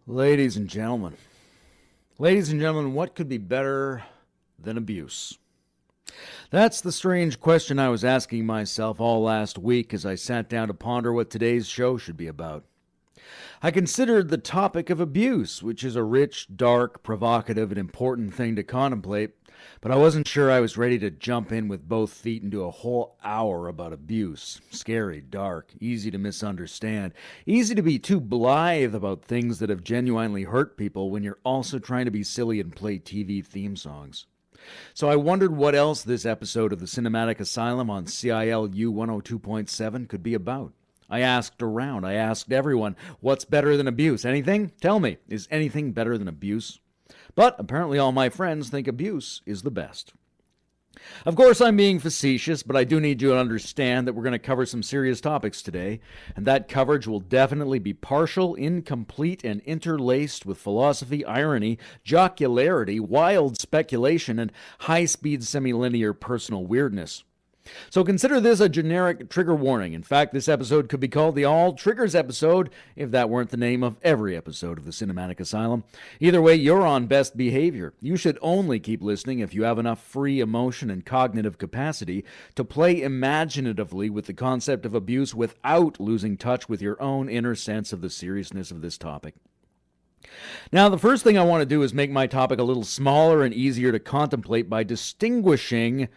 Ladies and gentlemen, what could be better than abuse? That's the strange question I was asking myself all last week as I sat down to ponder what today's show should be about. I considered the topic of abuse, which is a rich, dark, provocative, and important thing to contemplate, but I wasn't sure I was ready to jump in with both feet into a whole hour about abuse. Scary, dark, easy to misunderstand, easy to be too blithe about things that have genuinely hurt people when you're also trying to be silly and play TV theme songs. So I wondered what else this episode of the Cinematic Asylum on CILU 102.7 could be about. I asked around, I asked everyone, what's better than abuse? Anything? Tell me, is anything better than abuse? But apparently all my friends think abuse is the best. Of course, I'm being facetious, but I do need you to understand that we're going to cover some serious topics today, and that coverage will definitely be partial, incomplete, and interlaced with philosophy, irony, jocularity, wild speculation, and high-speed semi-linear personal weirdness. So consider this a generic trigger warning. In fact, this episode could be called the All Triggers episode if that weren't the name of every episode of the Cinematic Asylum. Either way, you're on best behavior. You should only keep listening if you have enough free emotion and cognitive capacity to play imaginatively with the concept of abuse without losing touch with your own inner sense of the seriousness of this topic. Now, the first thing I want to do is make my topic a little smaller and easier to contemplate by distinguishing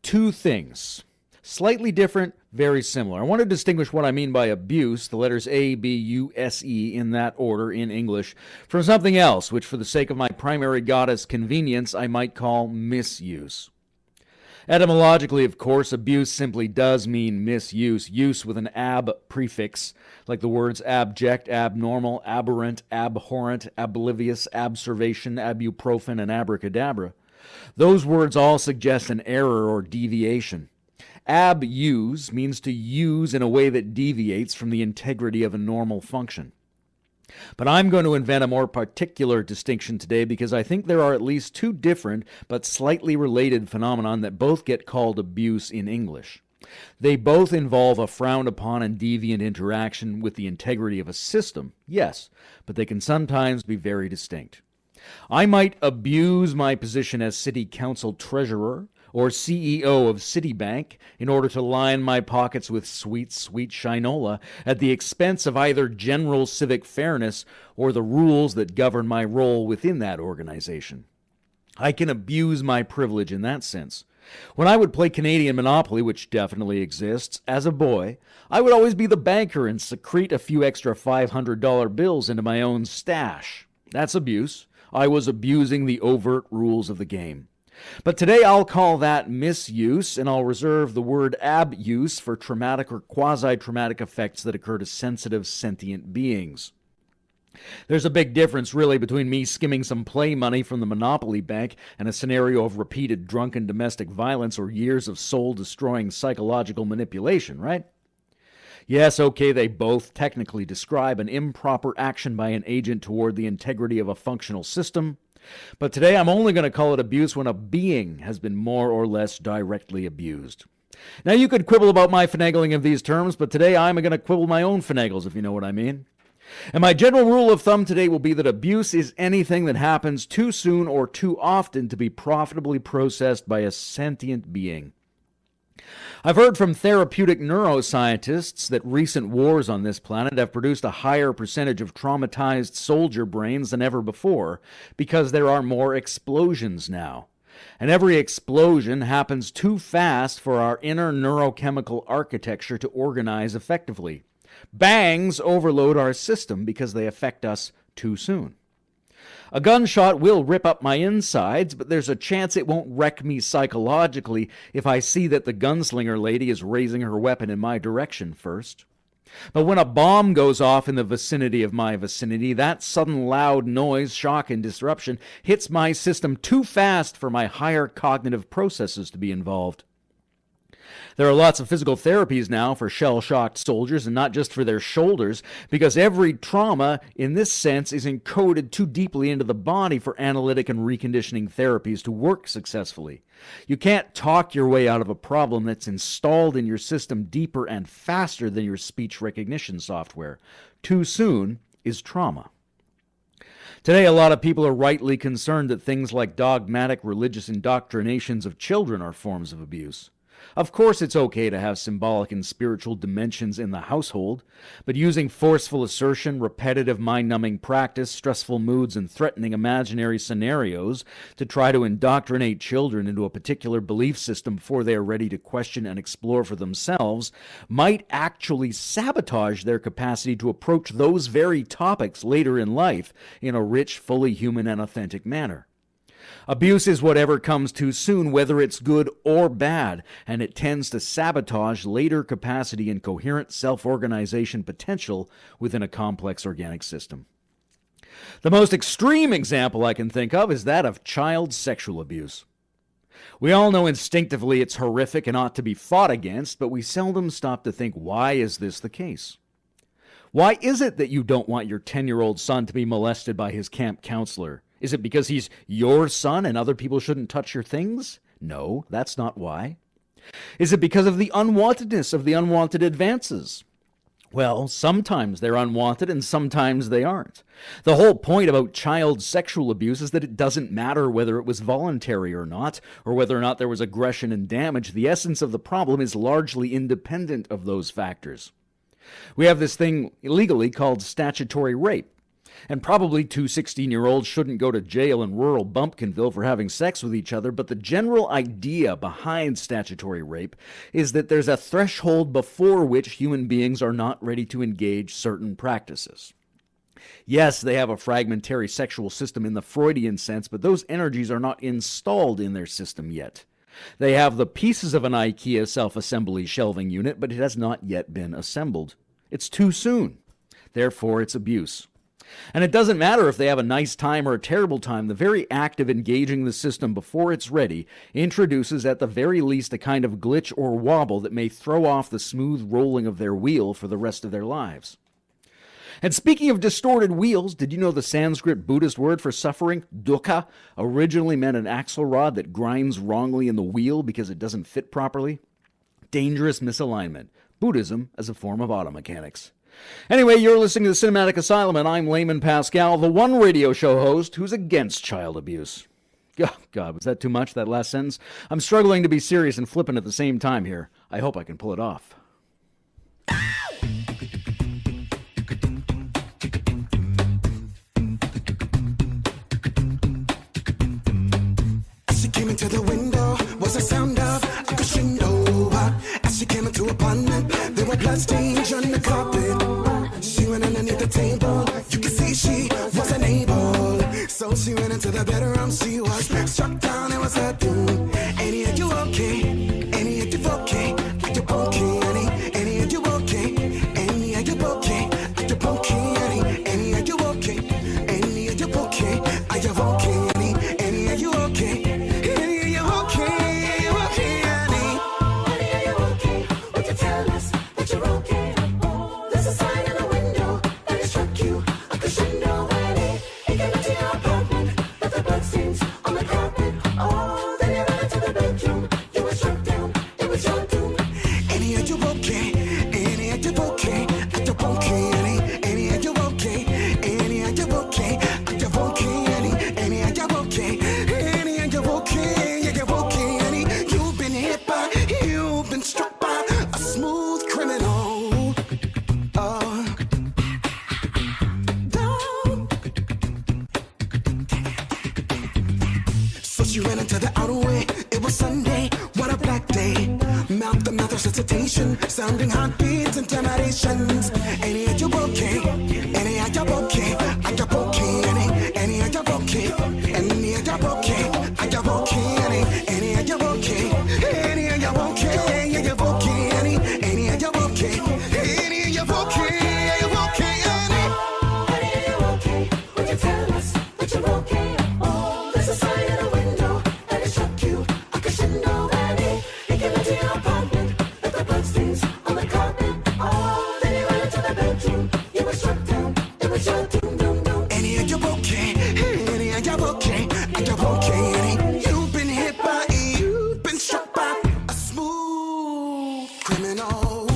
two things. Slightly different, very similar. I want to distinguish what I mean by abuse, the letters A, B, U, S, E in that order in English, from something else, which for the sake of my primary goddess convenience, I might call misuse. Etymologically, of course, abuse simply does mean misuse, use with an ab prefix, like the words abject, abnormal, aberrant, abhorrent, oblivious, observation, ibuprofen, and abracadabra. Those words all suggest an error or deviation. Abuse means to use in a way that deviates from the integrity of a normal function. But I'm going to invent a more particular distinction today because I think there are at least two different but slightly related phenomena that both get called abuse in English. They both involve a frowned upon and deviant interaction with the integrity of a system, yes, but they can sometimes be very distinct. I might abuse my position as city council treasurer or CEO of Citibank in order to line my pockets with sweet, sweet shinola at the expense of either general civic fairness or the rules that govern my role within that organization. I can abuse my privilege in that sense. When I would play Canadian Monopoly, which definitely exists, as a boy, I would always be the banker and secrete a few extra $500 bills into my own stash. That's abuse. I was abusing the overt rules of the game. But today I'll call that misuse, and I'll reserve the word abuse for traumatic or quasi-traumatic effects that occur to sensitive, sentient beings. There's a big difference, really, between me skimming some play money from the Monopoly Bank and a scenario of repeated drunken domestic violence or years of soul-destroying psychological manipulation, right? Yes, okay, they both technically describe an improper action by an agent toward the integrity of a functional system, but today I'm only going to call it abuse when a being has been more or less directly abused. Now, you could quibble about my finagling of these terms, but today I'm going to quibble my own finagles, if you know what I mean. And my general rule of thumb today will be that abuse is anything that happens too soon or too often to be profitably processed by a sentient being. I've heard from therapeutic neuroscientists that recent wars on this planet have produced a higher percentage of traumatized soldier brains than ever before because there are more explosions now. And every explosion happens too fast for our inner neurochemical architecture to organize effectively. Bangs overload our system because they affect us too soon. A gunshot will rip up my insides, but there's a chance it won't wreck me psychologically if I see that the gunslinger lady is raising her weapon in my direction first. But when a bomb goes off in the vicinity of my vicinity, that sudden loud noise, shock, and disruption hits my system too fast for my higher cognitive processes to be involved. There are lots of physical therapies now for shell-shocked soldiers, and not just for their shoulders, because every trauma, in this sense, is encoded too deeply into the body for analytic and reconditioning therapies to work successfully. You can't talk your way out of a problem that's installed in your system deeper and faster than your speech recognition software. Too soon is trauma. Today, a lot of people are rightly concerned that things like dogmatic religious indoctrinations of children are forms of abuse. Of course, it's okay to have symbolic and spiritual dimensions in the household, but using forceful assertion, repetitive mind-numbing practice, stressful moods, and threatening imaginary scenarios to try to indoctrinate children into a particular belief system before they are ready to question and explore for themselves might actually sabotage their capacity to approach those very topics later in life in a rich, fully human, and authentic manner. Abuse is whatever comes too soon, whether it's good or bad, and it tends to sabotage later capacity and coherent self-organization potential within a complex organic system. The most extreme example I can think of is that of child sexual abuse. We all know instinctively it's horrific and ought to be fought against, but we seldom stop to think, why is this the case? Why is it that you don't want your 10-year-old son to be molested by his camp counselor? Is it because he's your son and other people shouldn't touch your things? No, that's not why. Is it because of the unwantedness of the unwanted advances? Well, sometimes they're unwanted and sometimes they aren't. The whole point about child sexual abuse is that it doesn't matter whether it was voluntary or not, or whether or not there was aggression and damage. The essence of the problem is largely independent of those factors. We have this thing legally called statutory rape. And probably two 16-year-olds shouldn't go to jail in rural Bumpkinville for having sex with each other, but the general idea behind statutory rape is that there's a threshold before which human beings are not ready to engage certain practices. Yes, they have a fragmentary sexual system in the Freudian sense, but those energies are not installed in their system yet. They have the pieces of an IKEA self-assembly shelving unit, but it has not yet been assembled. It's too soon. Therefore, it's abuse. And it doesn't matter if they have a nice time or a terrible time. The very act of engaging the system before it's ready introduces at the very least a kind of glitch or wobble that may throw off the smooth rolling of their wheel for the rest of their lives. And speaking of distorted wheels, did you know the Sanskrit Buddhist word for suffering, dukkha, originally meant an axle rod that grinds wrongly in the wheel because it doesn't fit properly? Dangerous misalignment. Buddhism as a form of auto mechanics. Anyway, you're listening to the Cinematic Asylum, and I'm Layman Pascal, the one radio show host who's against child abuse. Oh, God, was that too much, that last sentence? I'm struggling to be serious and flippant at the same time here. I hope I can pull it off. As she came into the window, was the sound of a crescendo. As she came into apartment, there were bloodstains on the carpet. She went underneath the table. You could see she wasn't able. So she went into the bedroom. She was struck down. It was her doom. Annie, are you okay? Annie, are you okay? Are you okay, Annie? Annie, are you okay? Annie, are you okay? Are you okay, Annie? Annie, are you okay? Annie, are you okay? Are you okay, Annie? Annie, are you okay? Annie, are you okay? Are you okay, Annie? Annie, are you okay? Would you tell us that you're okay? Oh, there's a sign in the window that it struck you. A crescendo, Annie. He came into your apartment, but the bloodstains on the carpet. Oh, then you ran into the bedroom. You were struck down. It was your doom. Annie, are you okay? Annie, are you okay? Are you okay, Annie? Annie, are you okay? Annie, are you okay? Are you okay, Annie? Annie, are you okay? Annie, are you okay? Are you okay, Annie? You've been hit by, you've been struck by a smooth criminal. Oh. So she ran into the outer way. It was Sunday. What a black day. Mouth to mouth resuscitation, sounding heartbeats and generations. Annie, are you okay? Annie, are you okay? Are you okay, Annie? Annie, are you okay? Annie, are you okay? Are you okay, Annie? Annie, are you okay? Annie, are you okay? Are you okay, Annie? Annie, are you okay? Annie, are you okay? Are you okay, Annie? Annie, are you okay? Would you tell us that you're okay? Oh, there's a sign in the window that it struck you. A crescendo, Annie. He came into your apartment, left the bloodstains on the carpet. Oh, then you ran into the bedroom. You were struck down. It was your doom, doom, doom. Annie, are you okay? Annie, are you okay? Are you okay, Annie? You've been hit by, you've been struck by a smooth criminal.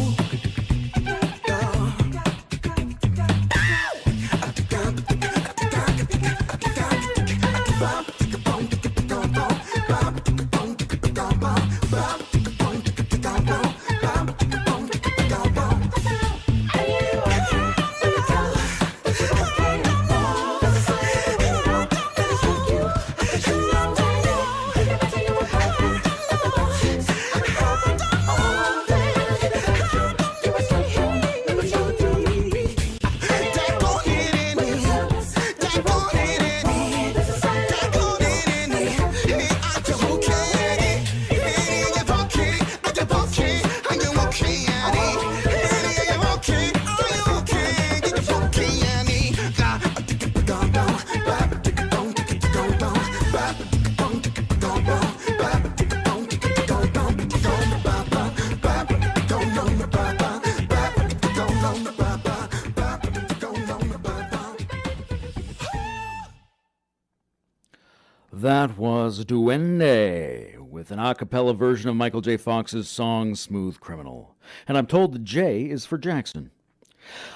That was Duende with an a cappella version of Michael J. Fox's song Smooth Criminal. And I'm told the J is for Jackson.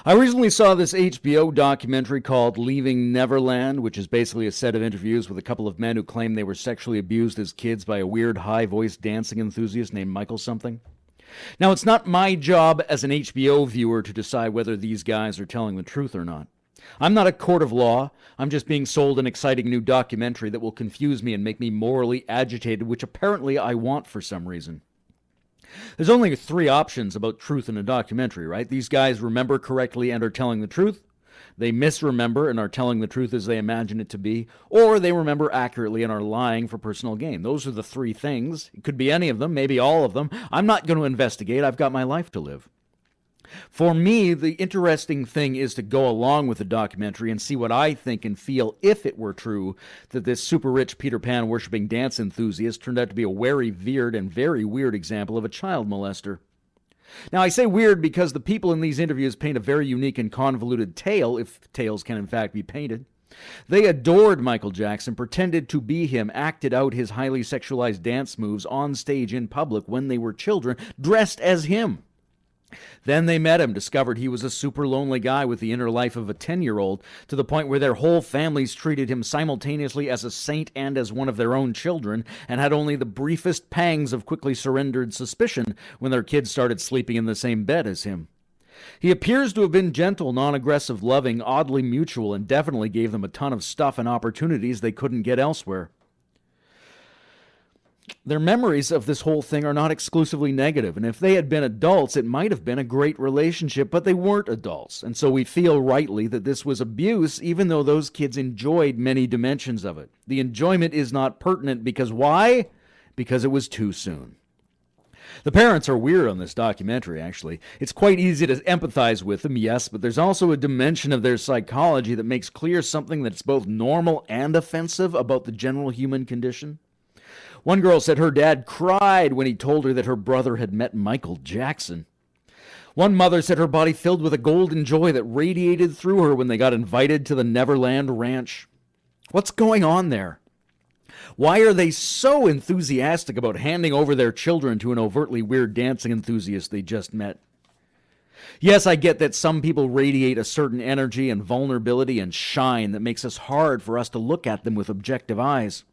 I recently saw this HBO documentary called Leaving Neverland, which is basically a set of interviews with a couple of men who claim they were sexually abused as kids by a weird high-voiced dancing enthusiast named Michael something. Now, it's not my job as an HBO viewer to decide whether these guys are telling the truth or not. I'm not a court of law. I'm just being sold an exciting new documentary that will confuse me and make me morally agitated, which apparently I want for some reason. There's only 3 options about truth in a documentary, right? These guys remember correctly and are telling the truth. They misremember and are telling the truth as they imagine it to be. Or they remember accurately and are lying for personal gain. Those are the 3 things. It could be any of them, maybe all of them. I'm not going to investigate. I've got my life to live. For me, the interesting thing is to go along with the documentary and see what I think and feel if it were true that this super rich Peter Pan worshipping dance enthusiast turned out to be a very veered and very weird example of a child molester. Now, I say weird because the people in these interviews paint a very unique and convoluted tale, if tales can in fact be painted. They adored Michael Jackson, pretended to be him, acted out his highly sexualized dance moves on stage in public when they were children, dressed as him. Then they met him, discovered he was a super lonely guy with the inner life of a 10-year-old, to the point where their whole families treated him simultaneously as a saint and as one of their own children, and had only the briefest pangs of quickly surrendered suspicion when their kids started sleeping in the same bed as him. He appears to have been gentle, non-aggressive, loving, oddly mutual, and definitely gave them a ton of stuff and opportunities they couldn't get elsewhere. Their memories of this whole thing are not exclusively negative, and if they had been adults, it might have been a great relationship, but they weren't adults, and so we feel rightly that this was abuse, even though those kids enjoyed many dimensions of it. The enjoyment is not pertinent because why? Because it was too soon. The parents are weird on this documentary, actually. It's quite easy to empathize with them, yes, but there's also a dimension of their psychology that makes clear something that's both normal and offensive about the general human condition. One girl said her dad cried when he told her that her brother had met Michael Jackson. One mother said her body filled with a golden joy that radiated through her when they got invited to the Neverland Ranch. What's going on there? Why are they so enthusiastic about handing over their children to an overtly weird dancing enthusiast they just met? Yes, I get that some people radiate a certain energy and vulnerability and shine that makes it hard for us to look at them with objective eyes.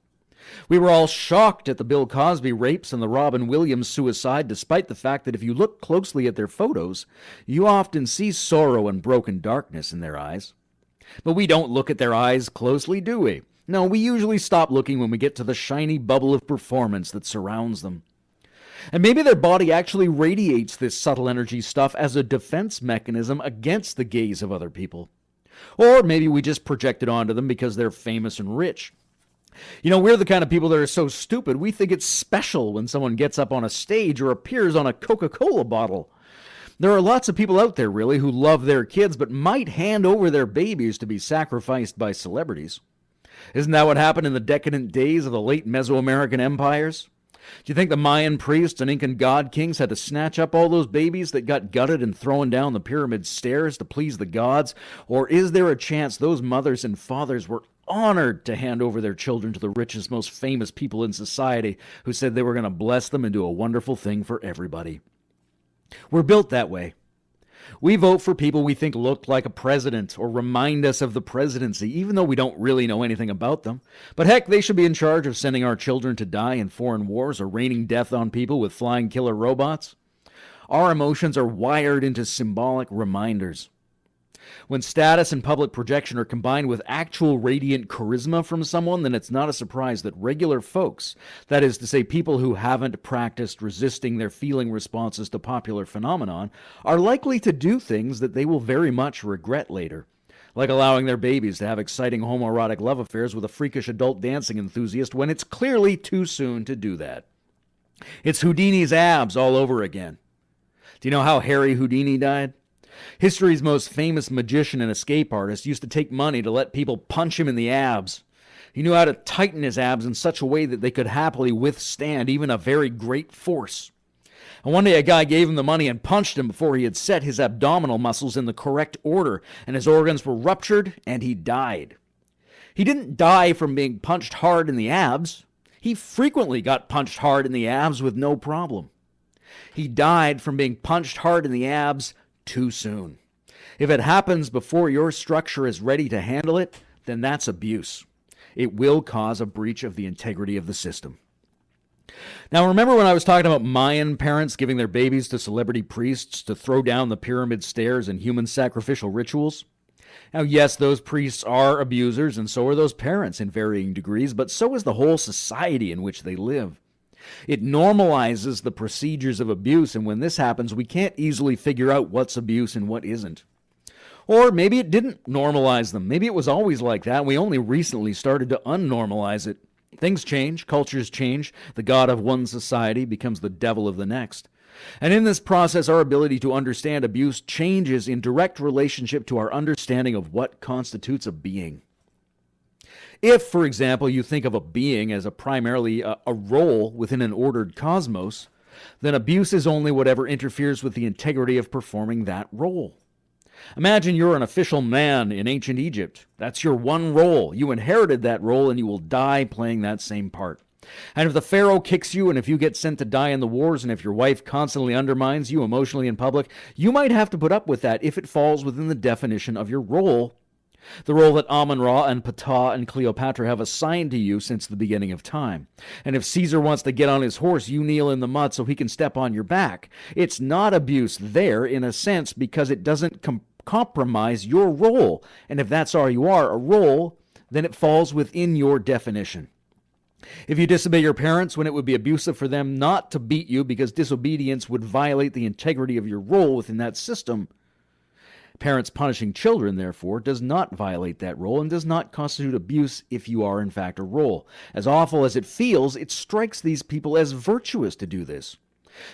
We were all shocked at the Bill Cosby rapes and the Robin Williams suicide, despite the fact that if you look closely at their photos, you often see sorrow and broken darkness in their eyes. But we don't look at their eyes closely, do we? No, we usually stop looking when we get to the shiny bubble of performance that surrounds them. And maybe their body actually radiates this subtle energy stuff as a defense mechanism against the gaze of other people. Or maybe we just project it onto them because they're famous and rich. You know, we're the kind of people that are so stupid, we think it's special when someone gets up on a stage or appears on a Coca-Cola bottle. There are lots of people out there, really, who love their kids but might hand over their babies to be sacrificed by celebrities. Isn't that what happened in the decadent days of the late Mesoamerican empires? Do you think the Mayan priests and Incan god kings had to snatch up all those babies that got gutted and thrown down the pyramid stairs to please the gods? Or is there a chance those mothers and fathers were honored to hand over their children to the richest, most famous people in society who said they were going to bless them and do a wonderful thing for everybody? We're built that way. We vote for people we think look like a president or remind us of the presidency, even though we don't really know anything about them. But heck, they should be in charge of sending our children to die in foreign wars or raining death on people with flying killer robots. Our emotions are wired into symbolic reminders. When status and public projection are combined with actual radiant charisma from someone, then it's not a surprise that regular folks, that is to say people who haven't practiced resisting their feeling responses to popular phenomenon, are likely to do things that they will very much regret later, like allowing their babies to have exciting homoerotic love affairs with a freakish adult dancing enthusiast when it's clearly too soon to do that. It's Houdini's abs all over again. Do you know how Harry Houdini died? History's most famous magician and escape artist used to take money to let people punch him in the abs. He knew how to tighten his abs in such a way that they could happily withstand even a very great force. And one day a guy gave him the money and punched him before he had set his abdominal muscles in the correct order, and his organs were ruptured and he died. He didn't die from being punched hard in the abs. He frequently got punched hard in the abs with no problem. He died from being punched hard in the abs too soon. If it happens before your structure is ready to handle it, then that's abuse. It will cause a breach of the integrity of the system. Now, remember when I was talking about Mayan parents giving their babies to celebrity priests to throw down the pyramid stairs in human sacrificial rituals? Now, yes, those priests are abusers, and so are those parents in varying degrees, but so is the whole society in which they live. It normalizes the procedures of abuse, and when this happens, we can't easily figure out what's abuse and what isn't. Or maybe it didn't normalize them. Maybe it was always like that, and we only recently started to unnormalize it. Things change, cultures change, the god of one society becomes the devil of the next. And in this process, our ability to understand abuse changes in direct relationship to our understanding of what constitutes a being. If, for example, you think of a being as primarily a role within an ordered cosmos, then abuse is only whatever interferes with the integrity of performing that role. Imagine you're an official man in ancient Egypt. That's your one role. You inherited that role and you will die playing that same part. And if the pharaoh kicks you, and if you get sent to die in the wars, and if your wife constantly undermines you emotionally in public, you might have to put up with that if it falls within the definition of your role, the role that Amun-Ra and Ptah and Cleopatra have assigned to you since the beginning of time. And if Caesar wants to get on his horse, you kneel in the mud so he can step on your back. It's not abuse there, in a sense, because it doesn't compromise your role. And if that's all you are, a role, then it falls within your definition. If you disobey your parents when it would be abusive for them not to beat you because disobedience would violate the integrity of your role within that system, parents punishing children, therefore, does not violate that role and does not constitute abuse if you are in fact a role. As awful as it feels, it strikes these people as virtuous to do this.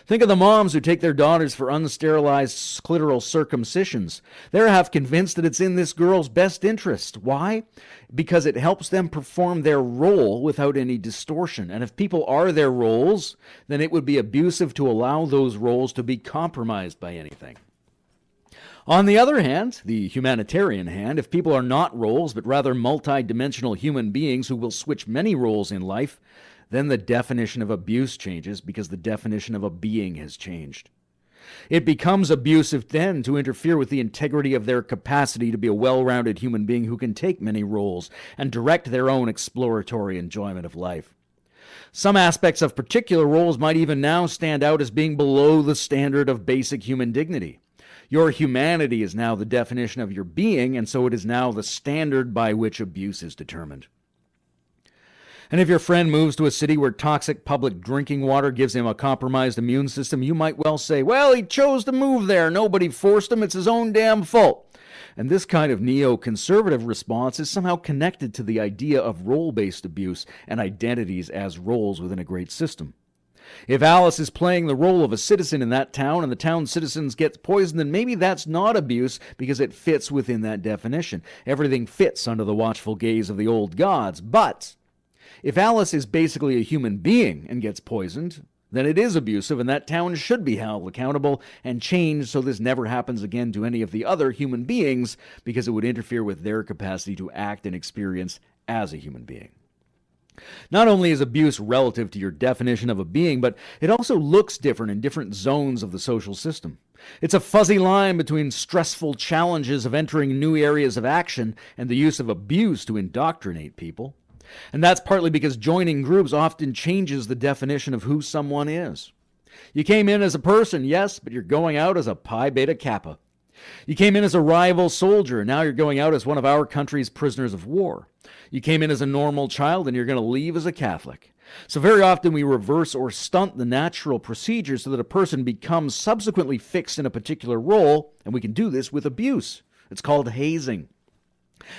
Think of the moms who take their daughters for unsterilized clitoral circumcisions. They're half convinced that it's in this girl's best interest. Why? Because it helps them perform their role without any distortion. And if people are their roles, then it would be abusive to allow those roles to be compromised by anything. On the other hand, the humanitarian hand, if people are not roles but rather multi-dimensional human beings who will switch many roles in life, then the definition of abuse changes because the definition of a being has changed. It becomes abusive then to interfere with the integrity of their capacity to be a well-rounded human being who can take many roles and direct their own exploratory enjoyment of life. Some aspects of particular roles might even now stand out as being below the standard of basic human dignity. Your humanity is now the definition of your being, and so it is now the standard by which abuse is determined. And if your friend moves to a city where toxic public drinking water gives him a compromised immune system, you might well say, well, he chose to move there. Nobody forced him. It's his own damn fault. And this kind of neoconservative response is somehow connected to the idea of role-based abuse and identities as roles within a great system. If Alice is playing the role of a citizen in that town and the town's citizens get poisoned, then maybe that's not abuse because it fits within that definition. Everything fits under the watchful gaze of the old gods. But if Alice is basically a human being and gets poisoned, then it is abusive and that town should be held accountable and changed so this never happens again to any of the other human beings because it would interfere with their capacity to act and experience as a human being. Not only is abuse relative to your definition of a being, but it also looks different in different zones of the social system. It's a fuzzy line between stressful challenges of entering new areas of action and the use of abuse to indoctrinate people. And that's partly because joining groups often changes the definition of who someone is. You came in as a person, yes, but you're going out as a Pi Beta Kappa. You came in as a rival soldier, now you're going out as one of our country's prisoners of war. You came in as a normal child, and you're going to leave as a Catholic. So very often we reverse or stunt the natural procedure so that a person becomes subsequently fixed in a particular role, and we can do this with abuse. It's called hazing.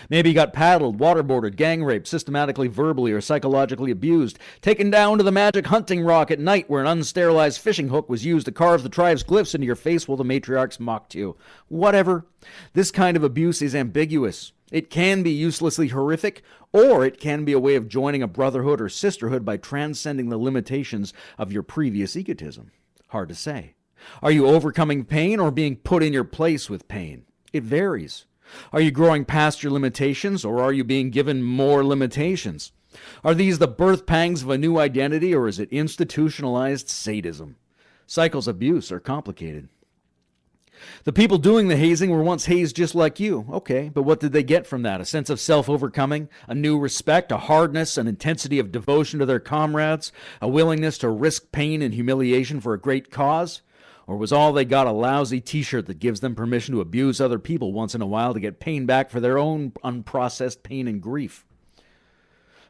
Maybe you got paddled, waterboarded, gang raped, systematically, verbally, or psychologically abused, taken down to the magic hunting rock at night where an unsterilized fishing hook was used to carve the tribe's glyphs into your face while the matriarchs mocked you. Whatever. This kind of abuse is ambiguous. It can be uselessly horrific, or it can be a way of joining a brotherhood or sisterhood by transcending the limitations of your previous egotism. Hard to say. Are you overcoming pain or being put in your place with pain? It varies. Are you growing past your limitations, or are you being given more limitations? Are these the birth pangs of a new identity, or is it institutionalized sadism? Cycles of abuse are complicated. The people doing the hazing were once hazed just like you. Okay, but what did they get from that? A sense of self-overcoming, a new respect, a hardness, an intensity of devotion to their comrades, a willingness to risk pain and humiliation for a great cause? Or was all they got a lousy t-shirt that gives them permission to abuse other people once in a while to get pain back for their own unprocessed pain and grief?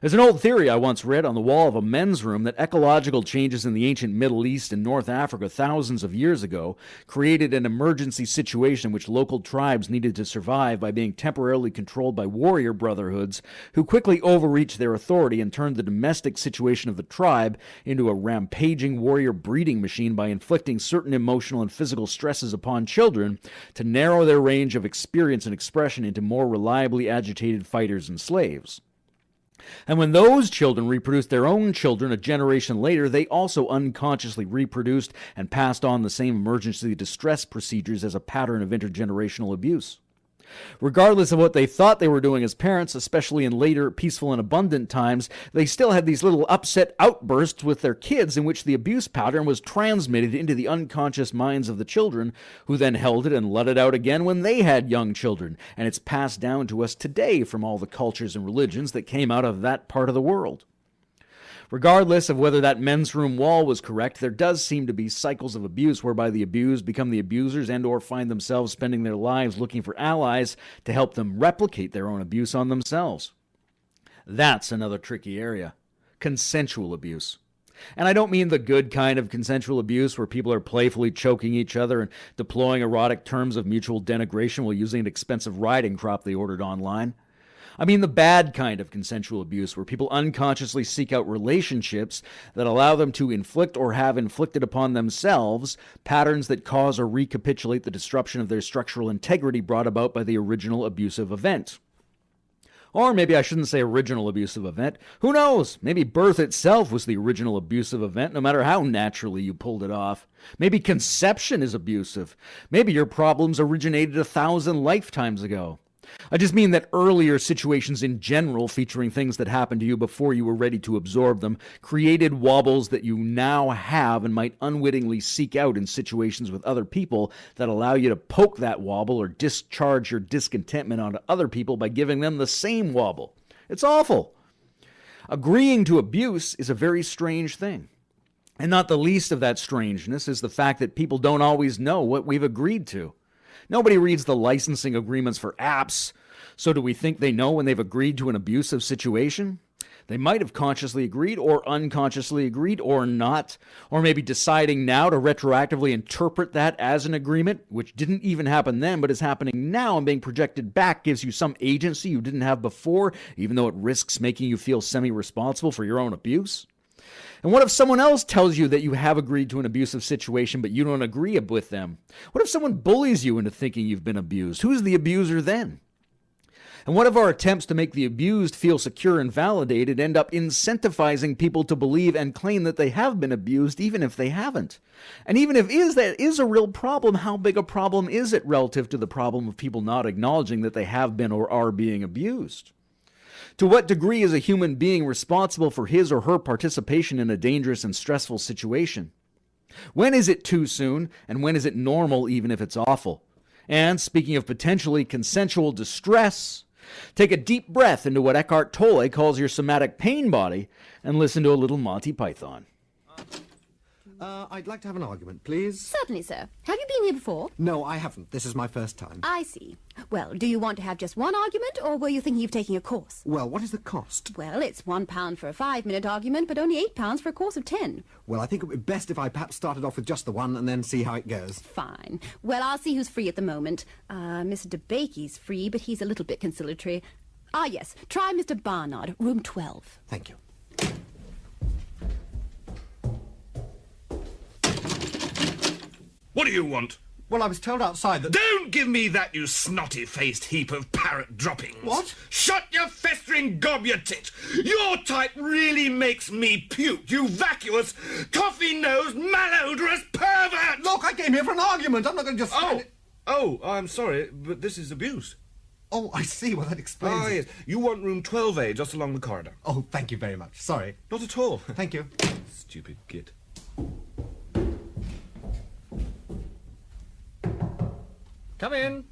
There's an old theory I once read on the wall of a men's room that ecological changes in the ancient Middle East and North Africa thousands of years ago created an emergency situation in which local tribes needed to survive by being temporarily controlled by warrior brotherhoods who quickly overreached their authority and turned the domestic situation of the tribe into a rampaging warrior breeding machine by inflicting certain emotional and physical stresses upon children to narrow their range of experience and expression into more reliably agitated fighters and slaves. And when those children reproduced their own children a generation later, they also unconsciously reproduced and passed on the same emergency distress procedures as a pattern of intergenerational abuse. Regardless of what they thought they were doing as parents, especially in later peaceful and abundant times, they still had these little upset outbursts with their kids in which the abuse pattern was transmitted into the unconscious minds of the children, who then held it and let it out again when they had young children, and it's passed down to us today from all the cultures and religions that came out of that part of the world. Regardless of whether that men's room wall was correct, there does seem to be cycles of abuse whereby the abused become the abusers and or find themselves spending their lives looking for allies to help them replicate their own abuse on themselves. That's another tricky area. Consensual abuse. And I don't mean the good kind of consensual abuse where people are playfully choking each other and deploying erotic terms of mutual denigration while using an expensive riding crop they ordered online. I mean the bad kind of consensual abuse, where people unconsciously seek out relationships that allow them to inflict or have inflicted upon themselves patterns that cause or recapitulate the disruption of their structural integrity brought about by the original abusive event. Or maybe I shouldn't say original abusive event. Who knows? Maybe birth itself was the original abusive event, no matter how naturally you pulled it off. Maybe conception is abusive. Maybe your problems originated 1,000 lifetimes ago. I just mean that earlier situations in general, featuring things that happened to you before you were ready to absorb them, created wobbles that you now have and might unwittingly seek out in situations with other people that allow you to poke that wobble or discharge your discontentment onto other people by giving them the same wobble. It's awful. Agreeing to abuse is a very strange thing. And not the least of that strangeness is the fact that people don't always know what we've agreed to. Nobody reads the licensing agreements for apps, so do we think they know when they've agreed to an abusive situation? They might have consciously agreed or unconsciously agreed or not, or maybe deciding now to retroactively interpret that as an agreement, which didn't even happen then but is happening now and being projected back gives you some agency you didn't have before, even though it risks making you feel semi-responsible for your own abuse. And what if someone else tells you that you have agreed to an abusive situation but you don't agree with them? What if someone bullies you into thinking you've been abused? Who's the abuser then? And what if our attempts to make the abused feel secure and validated end up incentivizing people to believe and claim that they have been abused even if they haven't? And even if that is a real problem, how big a problem is it relative to the problem of people not acknowledging that they have been or are being abused? To what degree is a human being responsible for his or her participation in a dangerous and stressful situation? When is it too soon, and when is it normal even if it's awful? And speaking of potentially consensual distress, take a deep breath into what Eckhart Tolle calls your somatic pain body and listen to a little Monty Python. I'd like to have an argument, please. Certainly, sir. Have you been here before? No, I haven't. This is my first time. I see. Well, do you want to have just one argument, or were you thinking of taking a course? Well, what is the cost? Well, it's £1 for a 5-minute argument, but only £8 for a course of 10. Well, I think it would be best if I perhaps started off with just the one and then see how it goes. Fine. Well, I'll see who's free at the moment. Mr. DeBakey's free, but he's a little bit conciliatory. Ah, yes. Try Mr. Barnard, room 12. Thank you. What do you want? Well, I was told outside that... Don't give me that, you snotty-faced heap of parrot droppings. What? Shut your festering gob, you tit. Your type really makes me puke, you vacuous, coffee-nosed, malodorous pervert! Look, I came here for an argument. I'm not going to just... Oh, I'm sorry, but this is abuse. Oh, I see. Well, that explains Ah, it. yes. You want room 12A just along the corridor. Oh, thank you very much. Sorry. Not at all. Thank you. Stupid git. Come in.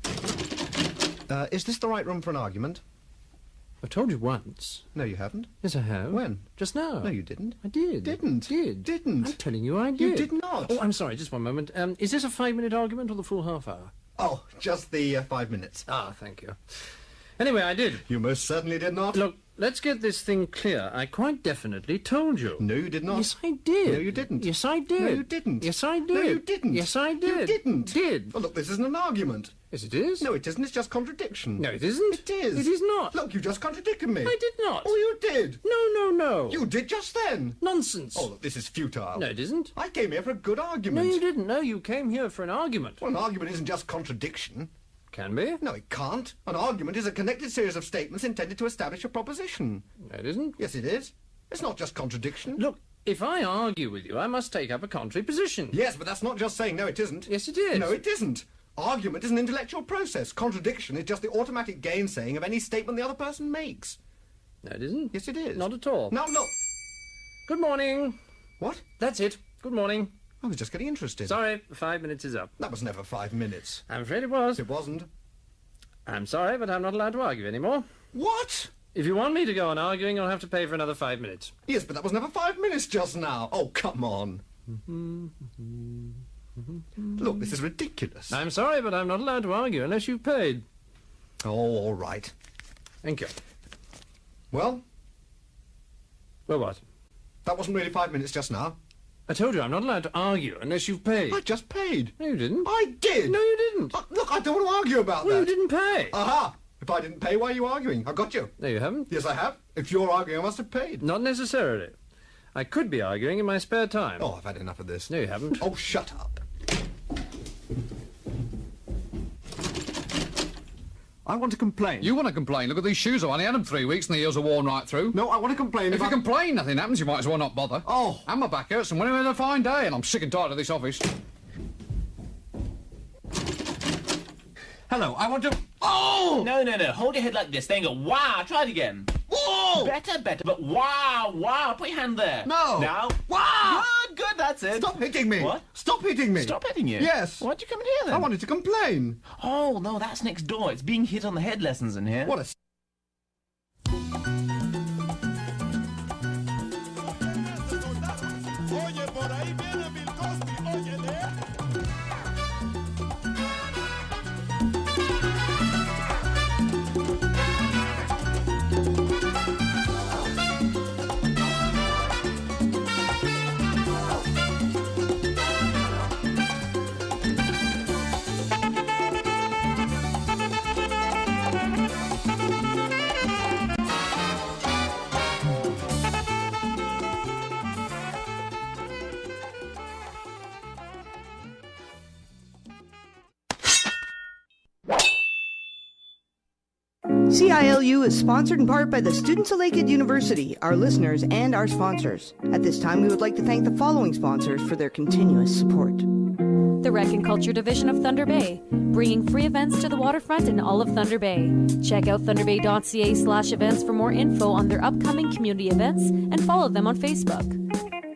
Is this the right room for an argument? I've told you once. No, you haven't. Yes, I have. When? Just now. No, you didn't. I did. Didn't. Did. Didn't. I'm telling you I did. You did not. Oh, I'm sorry, just one moment. Is this a 5-minute argument or the full half hour? Oh, just the 5 minutes. Ah, thank you. Anyway, I did. You most certainly did not. Look, let's get this thing clear. I quite definitely told you. No, you did not. Yes, I did. No, you didn't. Yes, I did. No, you didn't. Yes, I did. No, you didn't. Yes, I did. You didn't. Did. Well, look, this isn't an argument. Yes, it is. No, it isn't. It's just contradiction. No, it isn't. It is. It is not. Look, you just contradicted me. I did not. Oh, you did. No. You did just then. Nonsense. Oh, look, this is futile. No, it isn't. I came here for a good No, argument. you didn't. No, you came here for an argument. Well, an argument isn't just contradiction. Can be. No, it can't. An argument is a connected series of statements intended to establish a proposition. No, it isn't. Yes, it is. It's not just contradiction. Look, if I argue with you, I must take up a contrary position. Yes, but that's not just saying no, it isn't. Yes, it is. No, it isn't. Argument is an intellectual process. Contradiction is just the automatic gainsaying of any statement the other person makes. No, it isn't. Yes, it is. Not at all. No, no. Good morning. What? That's it. Good morning. I was just getting interested. Sorry, 5 minutes is up. That was never 5 minutes. I'm afraid it was. It wasn't. I'm sorry, but I'm not allowed to argue anymore. What? If you want me to go on arguing, you'll have to pay for another 5 minutes. Yes, but that was never 5 minutes just now. Oh, come on. Look, this is ridiculous. I'm sorry, but I'm not allowed to argue unless you've paid. Oh, all right. Thank you. Well, Well, what? that wasn't really 5 minutes just now. I told you I'm not allowed to argue unless you've paid. I just paid. No, you didn't. I did. No, you didn't. Look, I don't want to argue about Well, that. you didn't pay. Aha! If I didn't pay, why are you arguing? I got you. No, you haven't. Yes, I have. If you're arguing, I must have paid. Not necessarily. I could be arguing in my spare time. Oh, I've had enough of this. No, you haven't. Oh, shut up. I want to complain. You want to complain? Look at these shoes. I've only had them 3 weeks and the heels are worn right through. No, I want to complain If you complain, nothing happens. You might as well not bother. Oh. And my back hurts, and when we had a fine day, and I'm sick and tired of this office. Hello, I want to... Oh! No. Hold your head like this. Then go, wow. Try it again. Whoa! Better, but wow. Put your hand there. No. Now. Wow! Good, that's it. Stop hitting me. What? Stop hitting me. Stop hitting you? Yes. Why'd you come in here then? I wanted to complain. Oh, no, that's next door. It's being hit on the head lessons in here. What a... Oye, por ahí viene Bill Cosby, óyele. CILU is sponsored in part by the students of Lakehead University, our listeners, and our sponsors. At this time, we would like to thank the following sponsors for their continuous support. The Rec and Culture Division of Thunder Bay, bringing free events to the waterfront in all of Thunder Bay. Check out thunderbay.ca/events for more info on their upcoming community events and follow them on Facebook.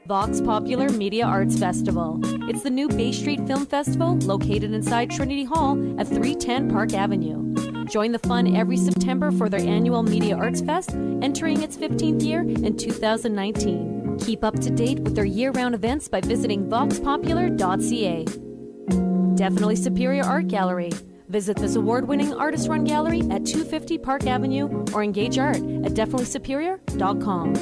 Vox Popular Media Arts Festival. It's the new Bay Street Film Festival located inside Trinity Hall at 310 Park Avenue. Join the fun every September for their annual Media Arts Fest, entering its 15th year in 2019. Keep up to date with their year-round events by visiting voxpopular.ca. Definitely Superior Art Gallery. Visit this award-winning artist-run gallery at 250 Park Avenue or engage art at definitellysuperior.com.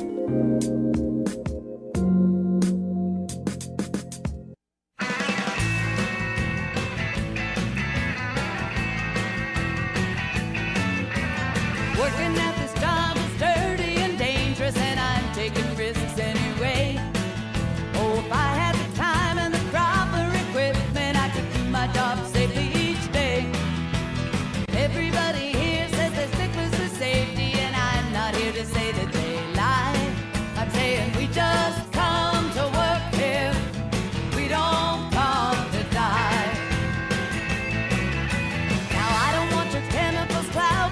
Working at this job is dirty and dangerous, and I'm taking risks anyway. Oh, if I had the time and the proper equipment, I could do my job safely each day. Everybody here says they're sticklers for safety, and I'm not here to say that they lie. I'm saying we just come to work here. We don't come to die. Now I don't want your chemicals cloud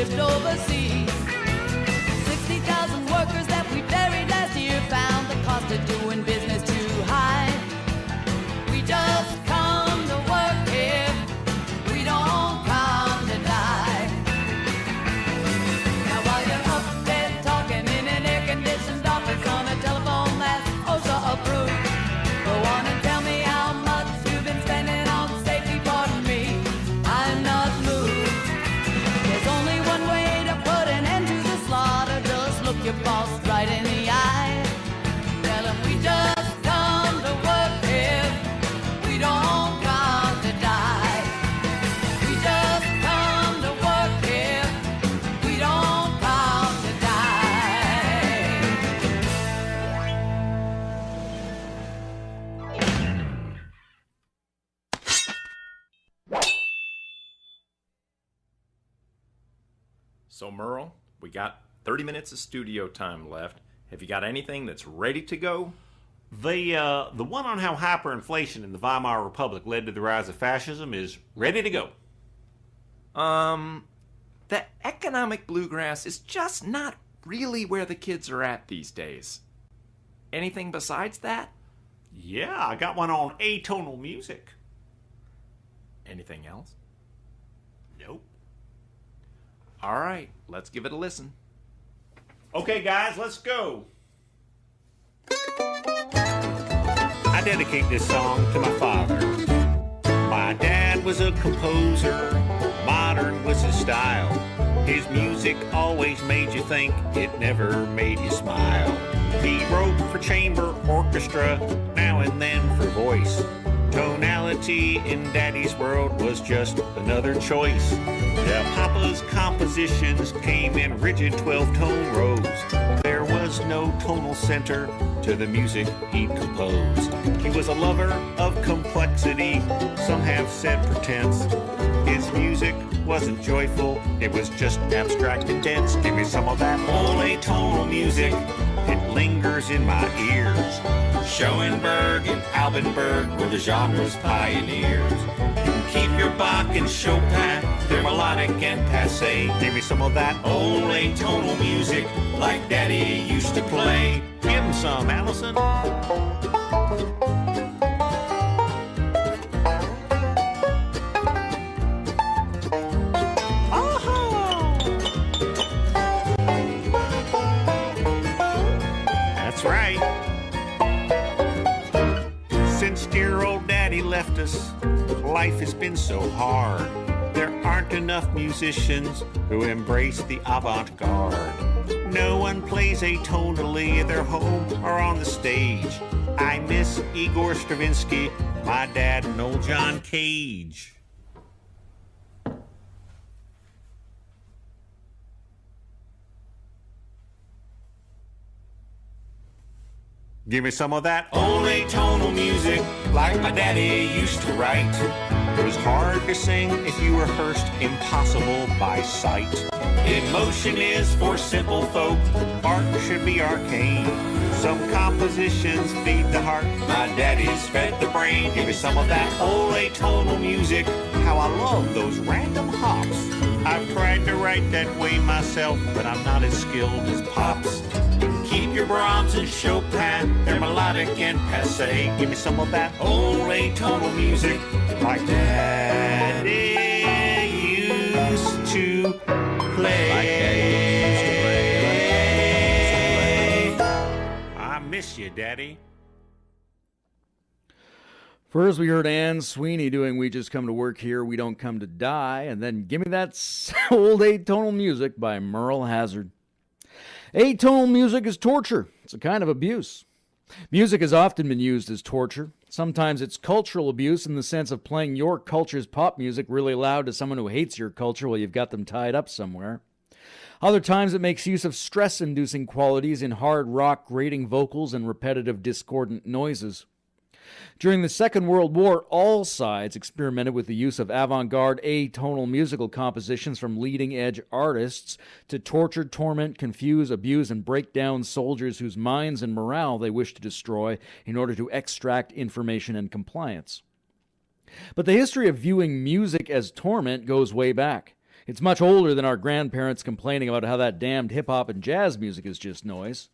lived overseas. 60,000 workers that we buried last year found the cost of doing business too high. We just come to work here, we don't come to die. Now while you're up there talking in an air-conditioned office on a telephone that's OSHA approved, go on and tell me how much you've been spending on safety. Pardon me, I'm not moved. There's only one way to put an end to the slaughter. Just look your boss right in the eye. Tell him we just come to work here, we don't come to die. We just come to work here, we don't come to die. So, Merle, we got 30 minutes of studio time left. Have you got anything that's ready to go? The one on how hyperinflation in the Weimar Republic led to the rise of fascism is ready to go. The economic bluegrass is just not really where the kids are at these days. Anything besides that? Yeah, I got one on atonal music. Anything else? Nope. All right, let's give it a listen. Okay, guys, let's go. I dedicate this song to my father. My dad was a composer, modern was his style. His music always made you think, it never made you smile. He wrote for chamber orchestra, now and then for voice. Tonality in Daddy's world was just another choice. The Papa's compositions came in rigid 12-tone rows. There was no tonal center to the music he composed. He was a lover of complexity, some have said pretense. His music wasn't joyful, it was just abstract and dense. Give me some of that old atonal music, it lingers in my ears. Schoenberg and Albenberg were the genre's pioneers. You can keep your Bach and Chopin, they're melodic and passé. Give me some of that old atonal music, like Daddy used to play. Give him some, Allison. That's right. Since dear old Daddy left us, life has been so hard. There aren't enough musicians who embrace the avant-garde. No one plays atonally at their home or on the stage. I miss Igor Stravinsky, my dad, and old John Cage. Give me some of that old atonal music, like my daddy used to write. It was hard to sing if you rehearsed impossible by sight. Emotion is for simple folk, art should be arcane. Some compositions feed the heart, my daddy's fed the brain. Give me some of that old atonal music, how I love those random hops. I've tried to write that way myself, but I'm not as skilled as Pops. Keep your Brahms and Chopin, they're melodic and passé. Give me some of that old atonal music, like Daddy used to play. I miss you, Daddy. First, we heard Ann Sweeney doing We Just Come to Work Here, We Don't Come to Die, and then Give Me That Old Atonal Music by Merle Hazard. Atonal music is torture. It's a kind of abuse. Music has often been used as torture. Sometimes it's cultural abuse in the sense of playing your culture's pop music really loud to someone who hates your culture while you've got them tied up somewhere. Other times it makes use of stress-inducing qualities in hard rock grating vocals and repetitive discordant noises. During the Second World War, all sides experimented with the use of avant-garde atonal musical compositions from leading-edge artists to torture, torment, confuse, abuse, and break down soldiers whose minds and morale they wished to destroy in order to extract information and compliance. But the history of viewing music as torment goes way back. It's much older than our grandparents complaining about how that damned hip-hop and jazz music is just noise.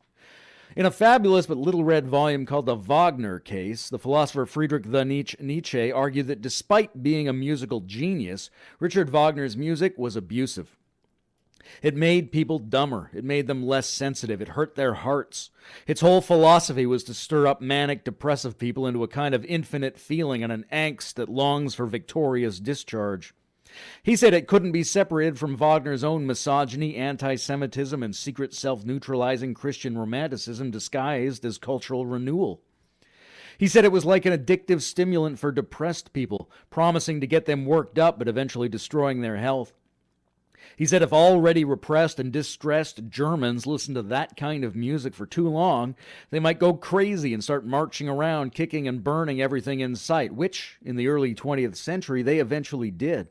In a fabulous but little-read volume called The Wagner Case, the philosopher Friedrich Nietzsche argued that despite being a musical genius, Richard Wagner's music was abusive. It made people dumber. It made them less sensitive. It hurt their hearts. Its whole philosophy was to stir up manic depressive people into a kind of infinite feeling and an angst that longs for victorious discharge. He said it couldn't be separated from Wagner's own misogyny, anti-Semitism, and secret self-neutralizing Christian romanticism disguised as cultural renewal. He said it was like an addictive stimulant for depressed people, promising to get them worked up but eventually destroying their health. He said if already repressed and distressed Germans listened to that kind of music for too long, they might go crazy and start marching around, kicking and burning everything in sight, which, in the early 20th century, they eventually did.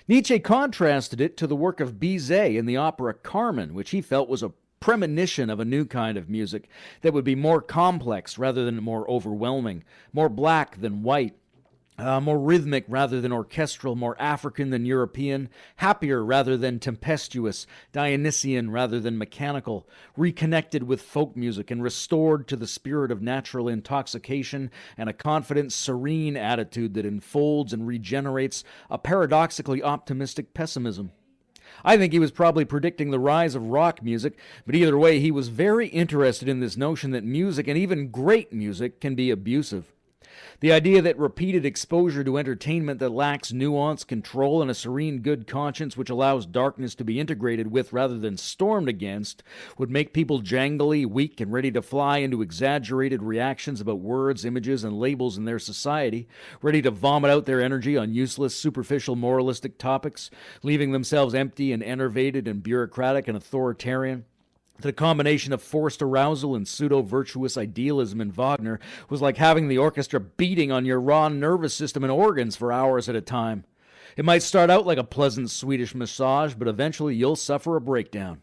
Nietzsche contrasted it to the work of Bizet in the opera Carmen, which he felt was a premonition of a new kind of music that would be more complex rather than more overwhelming, more black than white, more rhythmic rather than orchestral, more African than European, happier rather than tempestuous, Dionysian rather than mechanical, reconnected with folk music and restored to the spirit of natural intoxication and a confident, serene attitude that enfolds and regenerates a paradoxically optimistic pessimism. I think he was probably predicting the rise of rock music, but either way, he was very interested in this notion that music, and even great music, can be abusive. The idea that repeated exposure to entertainment that lacks nuance, control, and a serene good conscience which allows darkness to be integrated with rather than stormed against would make people jangly, weak, and ready to fly into exaggerated reactions about words, images, and labels in their society, ready to vomit out their energy on useless, superficial, moralistic topics, leaving themselves empty and enervated and bureaucratic and authoritarian. The combination of forced arousal and pseudo-virtuous idealism in Wagner was like having the orchestra beating on your raw nervous system and organs for hours at a time. It might start out like a pleasant Swedish massage, but eventually you'll suffer a breakdown.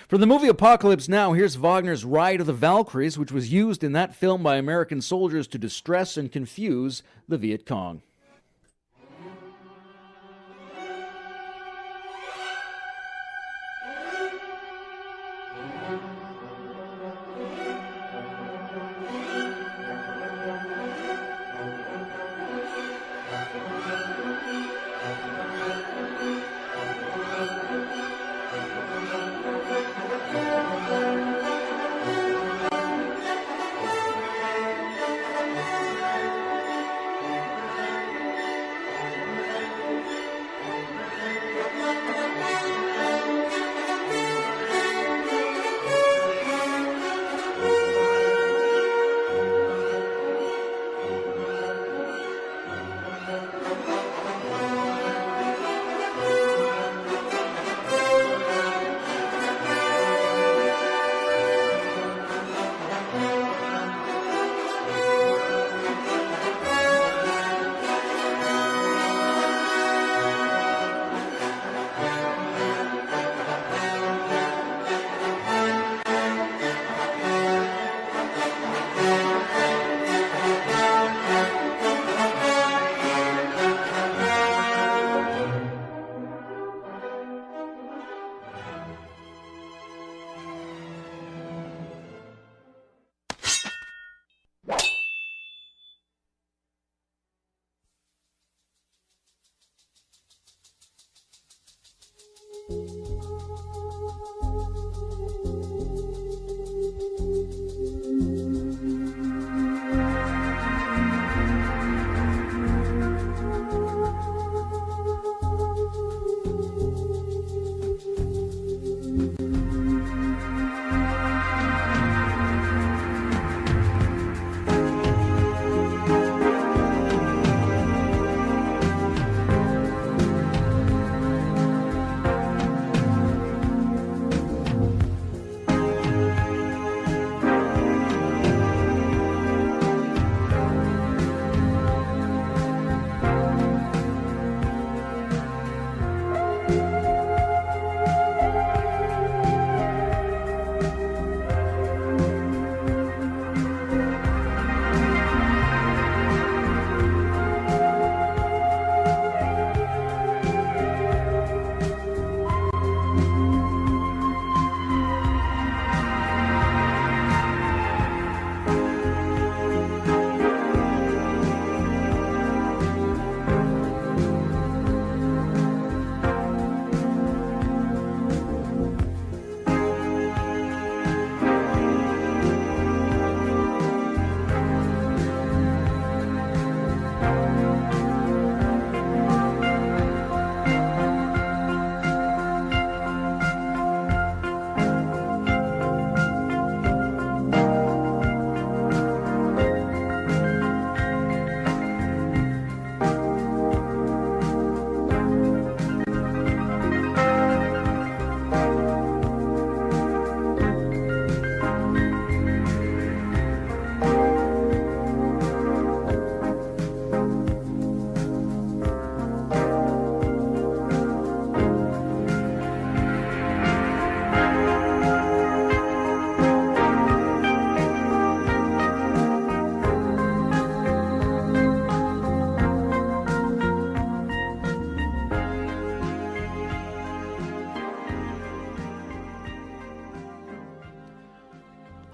For the movie Apocalypse Now, here's Wagner's Ride of the Valkyries, which was used in that film by American soldiers to distress and confuse the Viet Cong.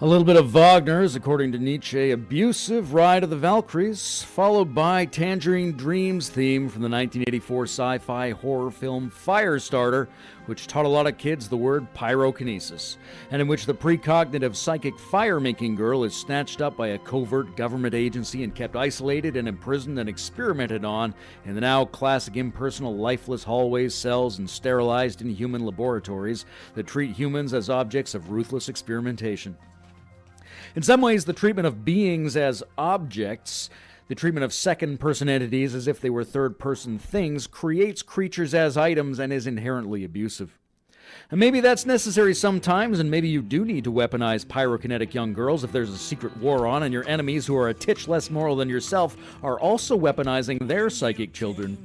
A little bit of Wagner's, according to Nietzsche, abusive Ride of the Valkyries, followed by Tangerine Dream's theme from the 1984 sci-fi horror film Firestarter, which taught a lot of kids the word pyrokinesis, and in which the precognitive psychic fire-making girl is snatched up by a covert government agency and kept isolated and imprisoned and experimented on in the now classic impersonal lifeless hallways, cells, and sterilized inhuman laboratories that treat humans as objects of ruthless experimentation. In some ways, the treatment of beings as objects, the treatment of second-person entities as if they were third-person things, creates creatures as items and is inherently abusive. And maybe that's necessary sometimes, and maybe you do need to weaponize pyrokinetic young girls if there's a secret war on and your enemies, who are a titch less moral than yourself, are also weaponizing their psychic children.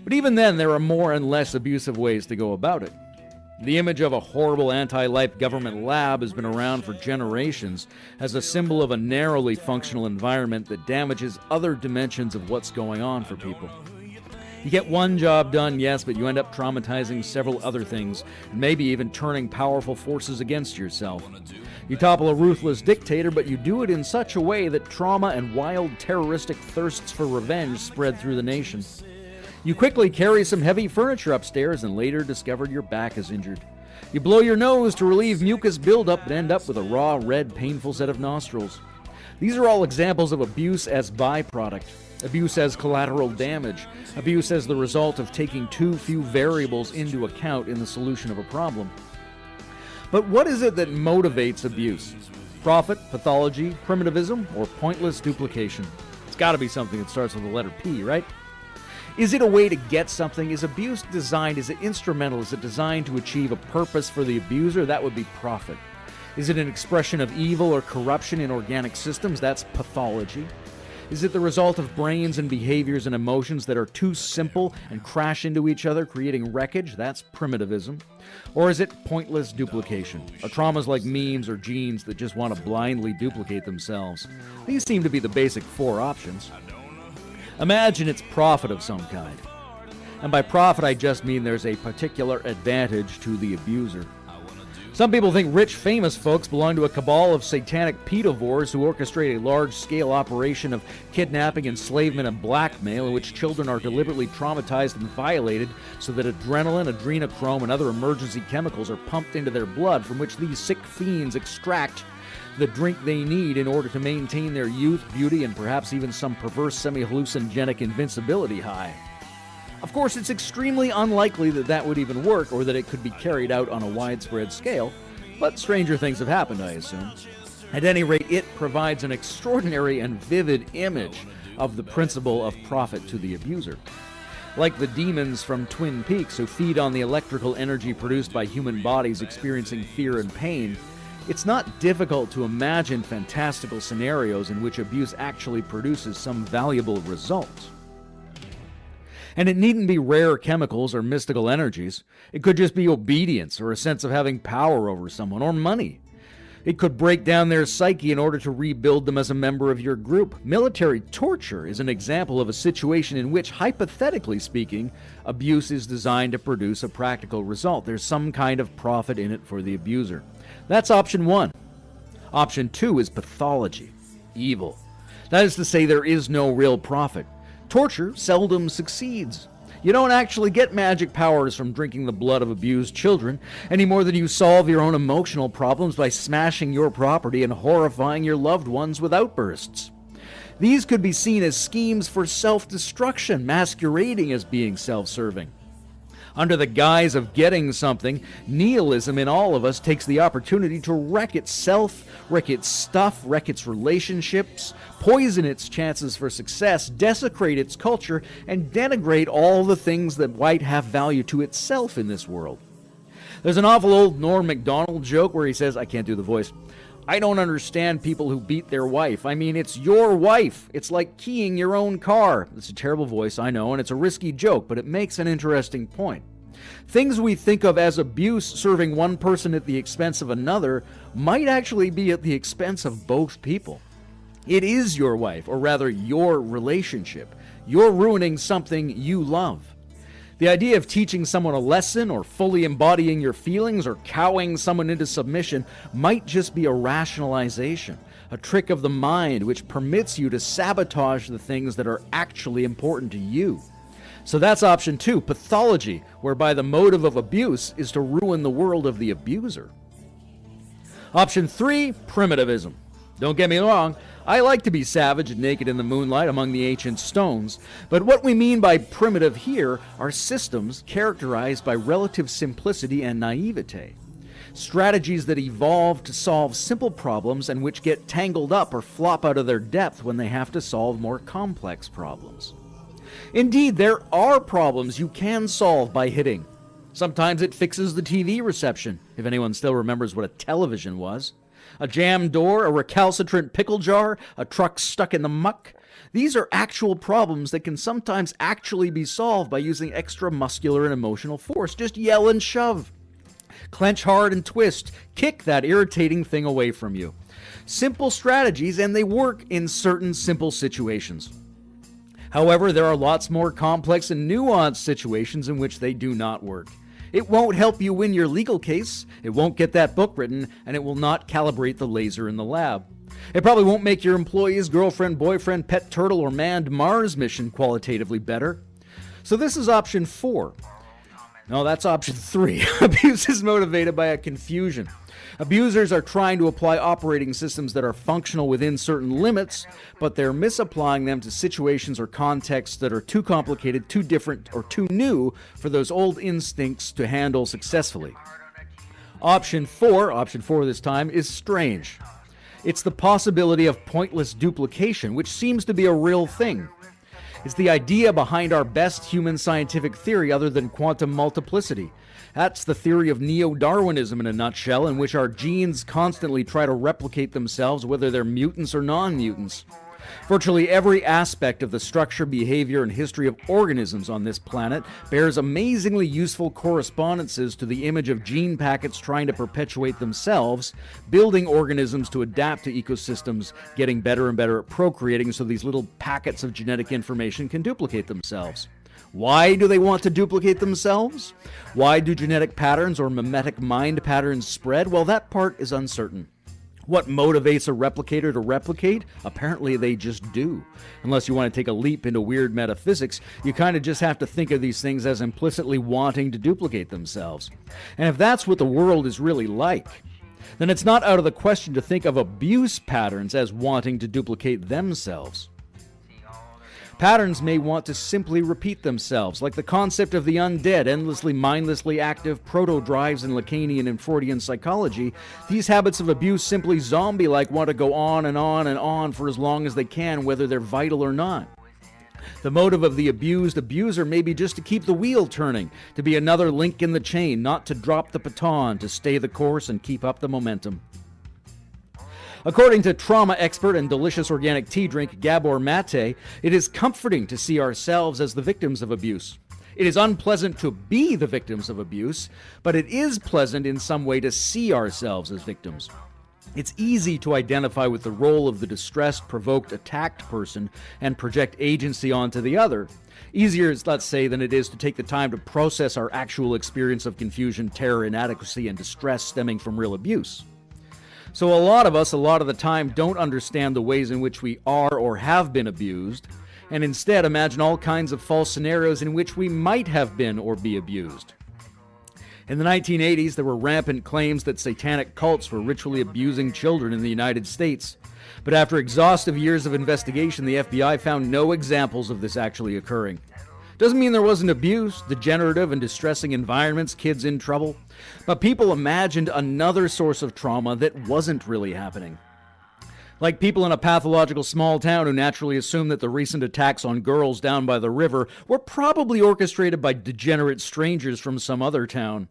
But even then, there are more and less abusive ways to go about it. The image of a horrible anti-life government lab has been around for generations as a symbol of a narrowly functional environment that damages other dimensions of what's going on for people. You get one job done, yes, but you end up traumatizing several other things, and maybe even turning powerful forces against yourself. You topple a ruthless dictator, but you do it in such a way that trauma and wild terroristic thirsts for revenge spread through the nation. You quickly carry some heavy furniture upstairs and later discover your back is injured. You blow your nose to relieve mucus buildup and end up with a raw, red, painful set of nostrils. These are all examples of abuse as byproduct, abuse as collateral damage, abuse as the result of taking too few variables into account in the solution of a problem. But what is it that motivates abuse? Profit, pathology, primitivism, or pointless duplication? It's got to be something that starts with the letter P, right? Is it a way to get something? Is abuse designed? Is it instrumental? Is it designed to achieve a purpose for the abuser? That would be profit. Is it an expression of evil or corruption in organic systems? That's pathology. Is it the result of brains and behaviors and emotions that are too simple and crash into each other, creating wreckage? That's primitivism. Or is it pointless duplication? Are traumas like memes or genes that just want to blindly duplicate themselves? These seem to be the basic four options. Imagine it's profit of some kind. And by profit, I just mean there's a particular advantage to the abuser. Some people think rich, famous folks belong to a cabal of satanic pedivores who orchestrate a large-scale operation of kidnapping, enslavement, and blackmail in which children are deliberately traumatized and violated so that adrenaline, adrenochrome, and other emergency chemicals are pumped into their blood, from which these sick fiends extract the drink they need in order to maintain their youth, beauty, and perhaps even some perverse semi-hallucinogenic invincibility high. Of course, it's extremely unlikely that that would even work or that it could be carried out on a widespread scale, but stranger things have happened, I assume. At any rate, it provides an extraordinary and vivid image of the principle of profit to the abuser. Like the demons from Twin Peaks who feed on the electrical energy produced by human bodies experiencing fear and pain, it's not difficult to imagine fantastical scenarios in which abuse actually produces some valuable result. And it needn't be rare chemicals or mystical energies. It could just be obedience or a sense of having power over someone, or money. It could break down their psyche in order to rebuild them as a member of your group. Military torture is an example of a situation in which, hypothetically speaking, abuse is designed to produce a practical result. There's some kind of profit in it for the abuser. That's option one. Option two is pathology, evil. That is to say, there is no real profit. Torture seldom succeeds. You don't actually get magic powers from drinking the blood of abused children, any more than you solve your own emotional problems by smashing your property and horrifying your loved ones with outbursts. These could be seen as schemes for self-destruction, masquerading as being self-serving. Under the guise of getting something, nihilism in all of us takes the opportunity to wreck itself, wreck its stuff, wreck its relationships, poison its chances for success, desecrate its culture, and denigrate all the things that might have value to itself in this world. There's an awful old Norm Macdonald joke where he says, I can't do the voice, I don't understand people who beat their wife. I mean, it's your wife. It's like keying your own car. It's a terrible voice, I know, and it's a risky joke, but it makes an interesting point. Things we think of as abuse serving one person at the expense of another might actually be at the expense of both people. It is your wife, or rather your relationship. You're ruining something you love. The idea of teaching someone a lesson or fully embodying your feelings or cowing someone into submission might just be a rationalization, a trick of the mind which permits you to sabotage the things that are actually important to you. So that's option 2, pathology, whereby the motive of abuse is to ruin the world of the abuser. Option 3, primitivism. Don't get me wrong, I like to be savage and naked in the moonlight among the ancient stones, but what we mean by primitive here are systems characterized by relative simplicity and naivete. Strategies that evolve to solve simple problems and which get tangled up or flop out of their depth when they have to solve more complex problems. Indeed, there are problems you can solve by hitting. Sometimes it fixes the TV reception, if anyone still remembers what a television was. A jammed door, a recalcitrant pickle jar, a truck stuck in the muck. These are actual problems that can sometimes actually be solved by using extra muscular and emotional force. Just yell and shove. Clench hard and twist. Kick that irritating thing away from you. Simple strategies, and they work in certain simple situations. However, there are lots more complex and nuanced situations in which they do not work. It won't help you win your legal case, it won't get that book written, and it will not calibrate the laser in the lab. It probably won't make your employee's girlfriend, boyfriend, pet turtle, or manned Mars mission qualitatively better. So this is option 4. No, that's option 3. Abuse is motivated by a confusion. Abusers are trying to apply operating systems that are functional within certain limits, but they're misapplying them to situations or contexts that are too complicated, too different, or too new for those old instincts to handle successfully. Option 4 this time, is strange. It's the possibility of pointless duplication, which seems to be a real thing. It's the idea behind our best human scientific theory other than quantum multiplicity. That's the theory of neo-Darwinism in a nutshell, in which our genes constantly try to replicate themselves, whether they're mutants or non-mutants. Virtually every aspect of the structure, behavior, and history of organisms on this planet bears amazingly useful correspondences to the image of gene packets trying to perpetuate themselves, building organisms to adapt to ecosystems, getting better and better at procreating so these little packets of genetic information can duplicate themselves. Why do they want to duplicate themselves? Why do genetic patterns or mimetic mind patterns spread? Well, that part is uncertain. What motivates a replicator to replicate? Apparently they just do. Unless you want to take a leap into weird metaphysics, you kind of just have to think of these things as implicitly wanting to duplicate themselves. And if that's what the world is really like, then it's not out of the question to think of abuse patterns as wanting to duplicate themselves. Patterns may want to simply repeat themselves, like the concept of the undead, endlessly mindlessly active proto-drives in Lacanian and Freudian psychology. These habits of abuse simply zombie-like want to go on and on and on for as long as they can, whether they're vital or not. The motive of the abused abuser may be just to keep the wheel turning, to be another link in the chain, not to drop the baton, to stay the course and keep up the momentum. According to trauma expert and delicious organic tea drink Gabor Mate, it is comforting to see ourselves as the victims of abuse. It is unpleasant to be the victims of abuse, but it is pleasant in some way to see ourselves as victims. It's easy to identify with the role of the distressed, provoked, attacked person and project agency onto the other. Easier, let's say, than it is to take the time to process our actual experience of confusion, terror, inadequacy, and distress stemming from real abuse. So a lot of us, a lot of the time, don't understand the ways in which we are or have been abused, and instead imagine all kinds of false scenarios in which we might have been or be abused. In the 1980s, there were rampant claims that satanic cults were ritually abusing children in the United States. But after exhaustive years of investigation, the FBI found no examples of this actually occurring. Doesn't mean there wasn't abuse, degenerative and distressing environments, kids in trouble, but people imagined another source of trauma that wasn't really happening. Like people in a pathological small town who naturally assume that the recent attacks on girls down by the river were probably orchestrated by degenerate strangers from some other town.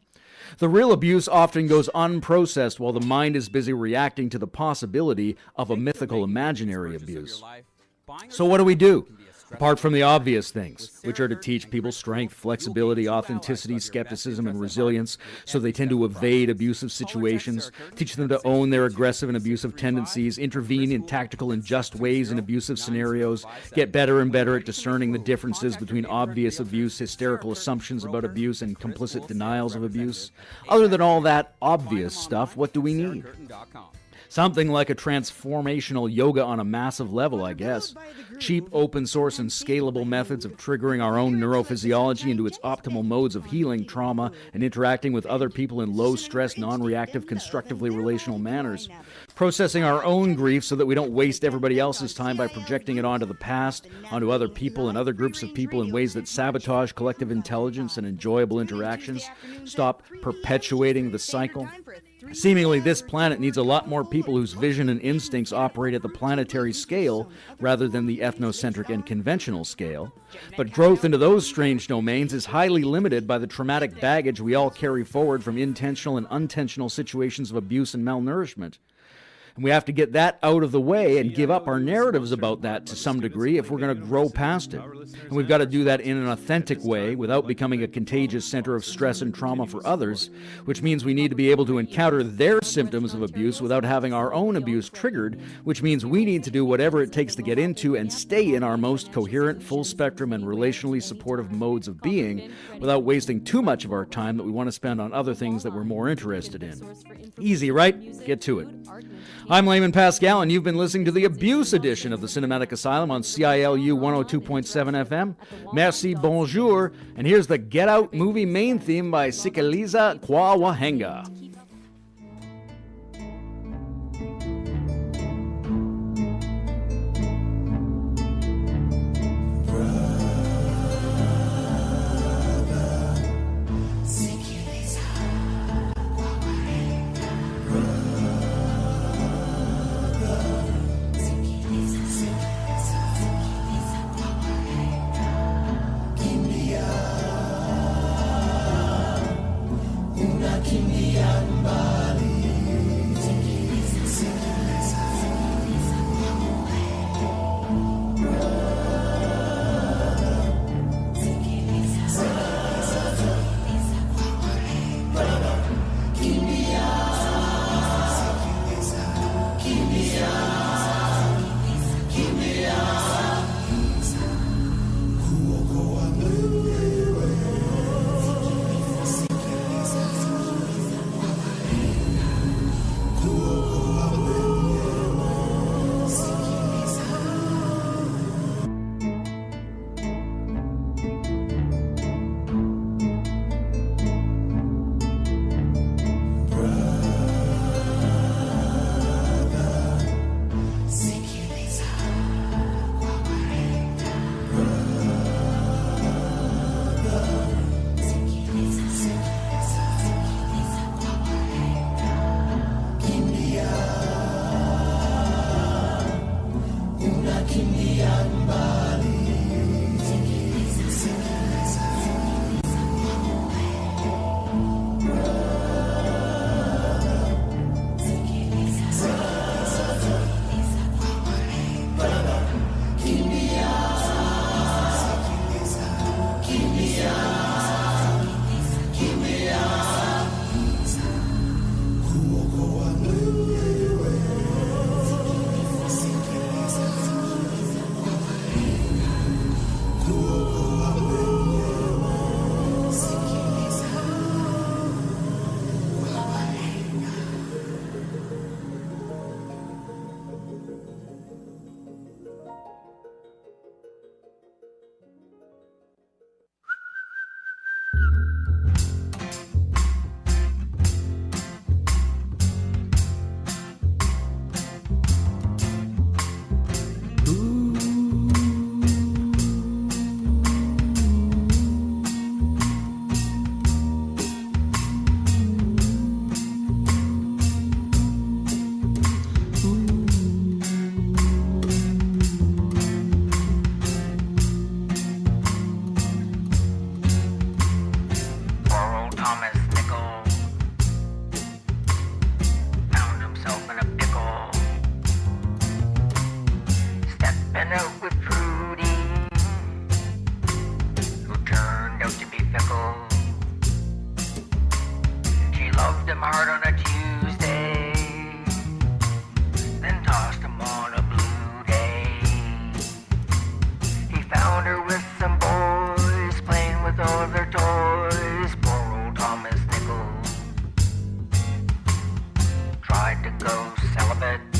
The real abuse often goes unprocessed while the mind is busy reacting to the possibility of a mythical imaginary abuse. So what do we do? Apart from the obvious things, which are to teach people strength, flexibility, authenticity, skepticism, and resilience, so they tend to evade abusive situations, teach them to own their aggressive and abusive tendencies, intervene in tactical and just ways in abusive scenarios, get better and better at discerning the differences between obvious abuse, hysterical assumptions about abuse, and complicit denials of abuse. Other than all that obvious stuff, what do we need? Something like a transformational yoga on a massive level, I guess. Cheap, open source, and scalable methods of triggering our own neurophysiology into its optimal modes of healing trauma and interacting with other people in low-stress, non-reactive, constructively relational manners. Processing our own grief so that we don't waste everybody else's time by projecting it onto the past, onto other people and other groups of people in ways that sabotage collective intelligence and enjoyable interactions. Stop perpetuating the cycle. Seemingly, this planet needs a lot more people whose vision and instincts operate at the planetary scale rather than the ethnocentric and conventional scale. But growth into those strange domains is highly limited by the traumatic baggage we all carry forward from intentional and unintentional situations of abuse and malnourishment. And we have to get that out of the way and give up our narratives about that to some degree if we're going to grow past it. And we've got to do that in an authentic way without becoming a contagious center of stress and trauma for others, which means we need to be able to encounter their symptoms of abuse without having our own abuse triggered, which means we need to do whatever it takes to get into and stay in our most coherent, full spectrum, and relationally supportive modes of being without wasting too much of our time that we want to spend on other things that we're more interested in. Easy, right? Get to it. I'm Layman Pascal, and you've been listening to the Abuse edition of the Cinematic Asylum on CILU 102.7 FM. Merci, bonjour, and here's the Get Out movie main theme by Sikiliza Kwa Wahenga. Kimbia hard on a Tuesday, then tossed him on a blue day. He found her with some boys, playing with all their toys. Poor old Thomas Nichols tried to go celibate.